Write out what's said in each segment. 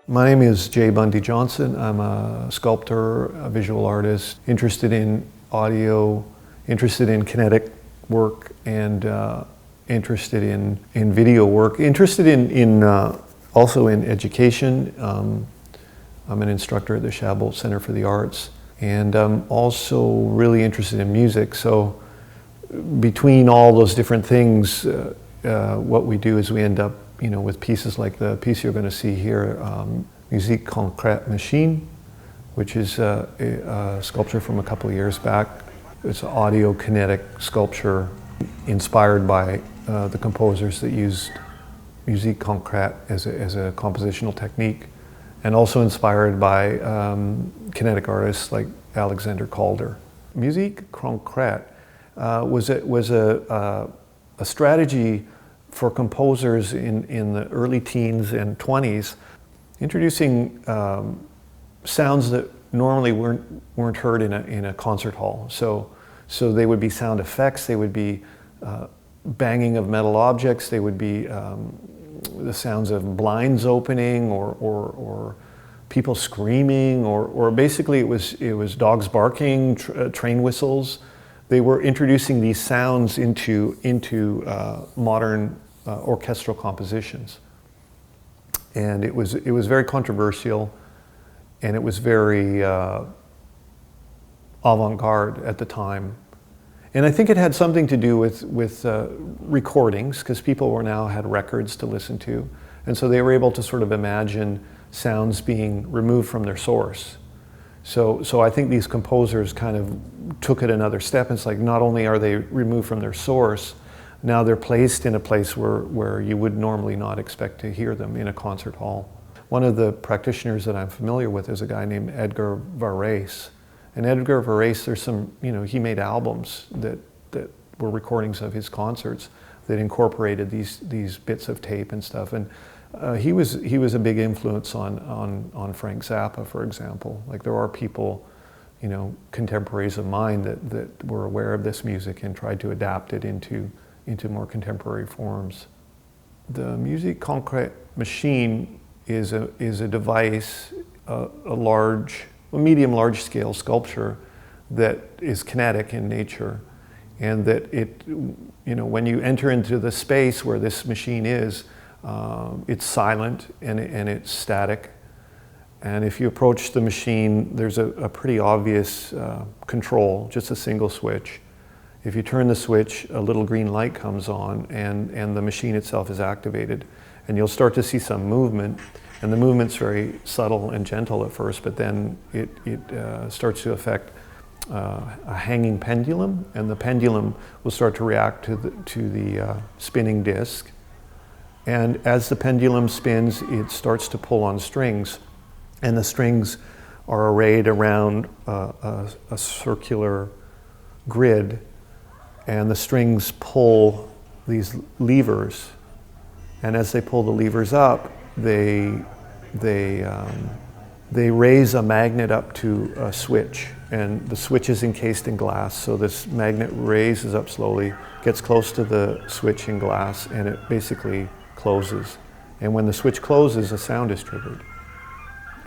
My name is Bundy Johnson. I'm a sculptor, a visual artist, interested in audio, interested in kinetic work, and interested in video work, interested in also in education. I'm an instructor at the Shadbolt Centre for the Arts, and I'm also really interested in music. So between all those different things, what we do is we end up with pieces like the piece you're going to see here, Musique Concrète Machine, which is a sculpture from a couple of years back. It's an audio kinetic sculpture inspired by the composers that used musique concrète as a compositional technique, and also inspired by kinetic artists like Alexander Calder. Musique concrète was a strategy for composers in the early teens and 20s, introducing sounds that normally weren't heard in a concert hall. So they would be sound effects, they would be banging of metal objects, they would be the sounds of blinds opening or people screaming, or basically it was dogs barking, train whistles. They were introducing these sounds into modern orchestral compositions, and it was very controversial, and it was very avant-garde at the time. And I think it had something to do with recordings, because people now had records to listen to, and so they were able to sort of imagine sounds being removed from their source. So I think these composers kind of took it another step. It's like, not only are they removed from their source, now they're placed in a place where you would normally not expect to hear them in a concert hall. One of the practitioners that I'm familiar with is a guy named Edgar Varese. And Edgar Varese, there's some, he made albums that were recordings of his concerts that incorporated these bits of tape and stuff. And he was a big influence on Frank Zappa, for example. Like, there are people, contemporaries of mine that were aware of this music and tried to adapt it into more contemporary forms. The Musique Concrète Machine is a device, a medium large scale sculpture that is kinetic in nature, and that when you enter into the space where this machine is, it's silent and it's static. And if you approach the machine, there's a pretty obvious control, just a single switch. If you turn the switch, a little green light comes on, and the machine itself is activated. And you'll start to see some movement, and the movement's very subtle and gentle at first, but then it starts to affect a hanging pendulum, and the pendulum will start to react to the spinning disc. And as the pendulum spins, it starts to pull on strings, and the strings are arrayed around a circular grid, and the strings pull these levers. And as they pull the levers up, they raise a magnet up to a switch, and the switch is encased in glass. So this magnet raises up slowly, gets close to the switch in glass, and it basically closes. And when the switch closes, a sound is triggered.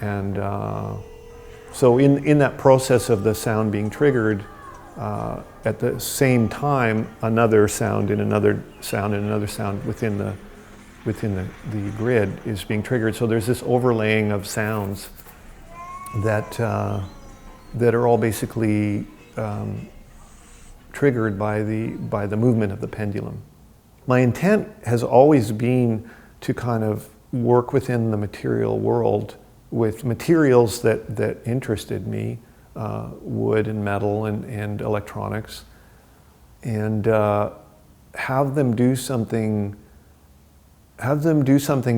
And so in that process of the sound being triggered, at the same time, another sound and another sound and another sound within the grid is being triggered. So there's this overlaying of sounds that are all basically triggered by the movement of the pendulum. My intent has always been to kind of work within the material world with materials that interested me, wood and metal and electronics, and have them do something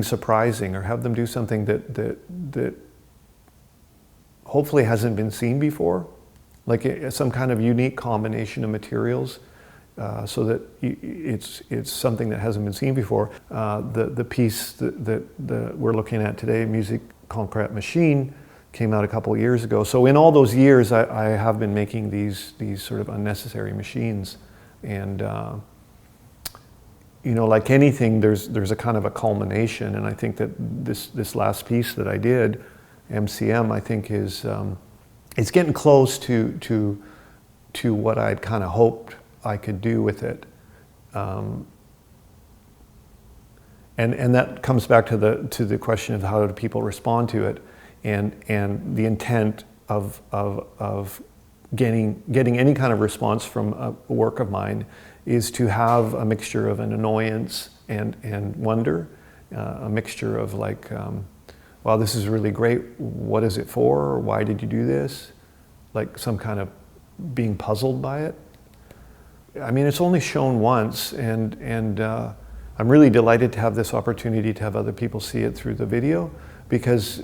surprising, or have them do something that hopefully hasn't been seen before, like some kind of unique combination of materials, so that it's something that hasn't been seen before. The piece that we're looking at today, Musique Concrète Machine, came out a couple of years ago. So in all those years, I have been making these sort of unnecessary machines, and like anything, there's a kind of a culmination, and I think that this last piece that I did, MCM, I think is it's getting close to what I'd kind of hoped I could do with it, and that comes back to the question of how do people respond to it, and the intent of getting any kind of response from a work of mine is to have a mixture of an annoyance and wonder, a mixture of like, wow, this is really great, what is it for, why did you do this? Like some kind of being puzzled by it. I mean, it's only shown once, and I'm really delighted to have this opportunity to have other people see it through the video, because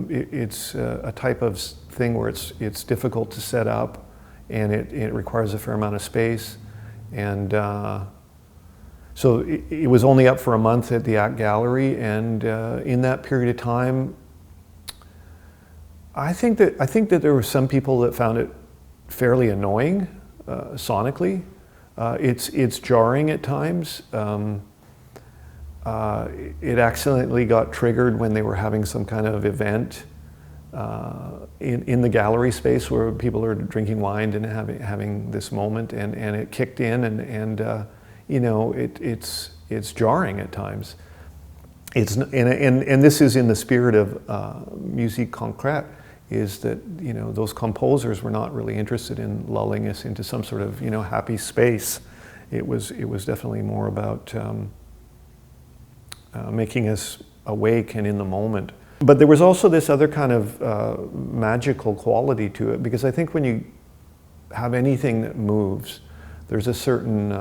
it's a type of thing where it's difficult to set up, and it requires a fair amount of space. And so it was only up for a month at the Art Gallery, and in that period of time, I think that there were some people that found it fairly annoying sonically. It's jarring at times. It accidentally got triggered when they were having some kind of event in the gallery space where people are drinking wine and having this moment, and it kicked in, and it's jarring at times. And this is in the spirit of musique concrète, is that those composers were not really interested in lulling us into some sort of happy space. It was definitely more about making us awake and in the moment. But there was also this other kind of magical quality to it, because I think when you have anything that moves, there's a certain,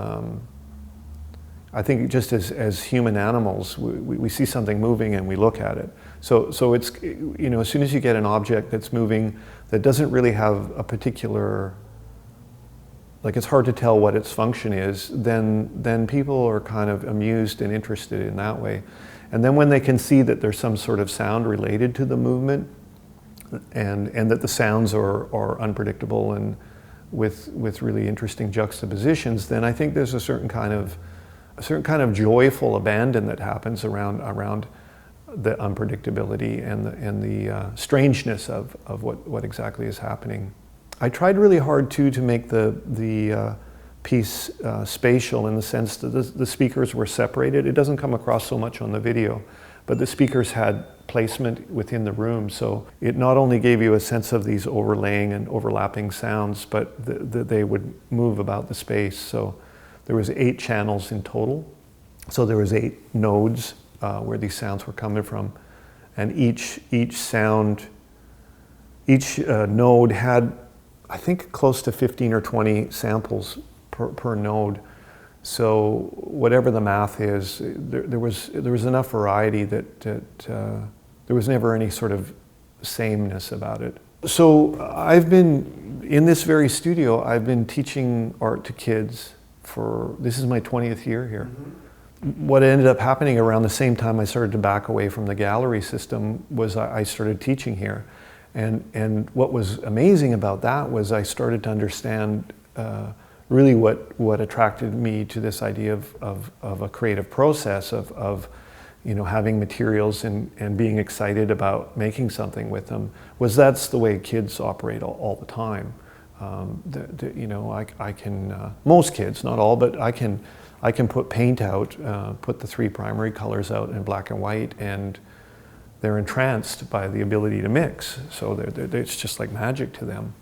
I think just as human animals, we see something moving and we look at it. So it's, as soon as you get an object that's moving that doesn't really have a particular, like it's hard to tell what its function is, then people are kind of amused and interested in that way. And then when they can see that there's some sort of sound related to the movement, and that the sounds are unpredictable and with really interesting juxtapositions, then I think there's a certain kind of joyful abandon that happens around the unpredictability and the strangeness of what exactly is happening. I tried really hard too to make the piece spatial, in the sense that the speakers were separated. It doesn't come across so much on the video, but the speakers had placement within the room, so it not only gave you a sense of these overlaying and overlapping sounds, but they would move about the space. So there was 8 channels in total, so there was 8 nodes where these sounds were coming from, and each node had, I think, close to 15 or 20 samples per node. So whatever the math is, there was enough variety that there was never any sort of sameness about it. So I've been, in this very studio, I've been teaching art to kids this is my 20th year here. Mm-hmm. What ended up happening around the same time I started to back away from the gallery system was I started teaching here. And what was amazing about that was I started to understand really what attracted me to this idea of a creative process of having materials and being excited about making something with them, that's the way kids operate all the time. I can, most kids, not all, but I can put paint out, put the 3 primary colors out in black and white, and they're entranced by the ability to mix. So it's just like magic to them.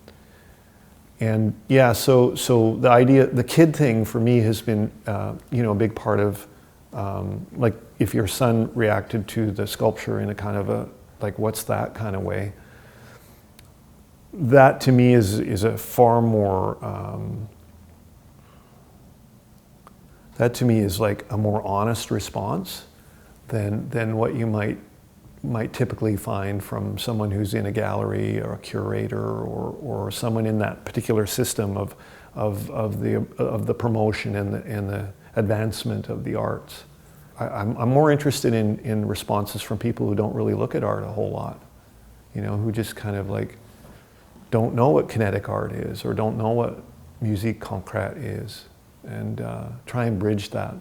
And yeah, so the idea, the kid thing for me has been, a big part of, like if your son reacted to the sculpture in a kind of a, like, what's that kind of way? That to me is a far more, that to me is like a more honest response than what you might typically find from someone who's in a gallery or a curator or someone in that particular system of the promotion and the advancement of the arts. I'm more interested in responses from people who don't really look at art a whole lot, who just kind of like don't know what kinetic art is or don't know what musique concrète is, and try and bridge that.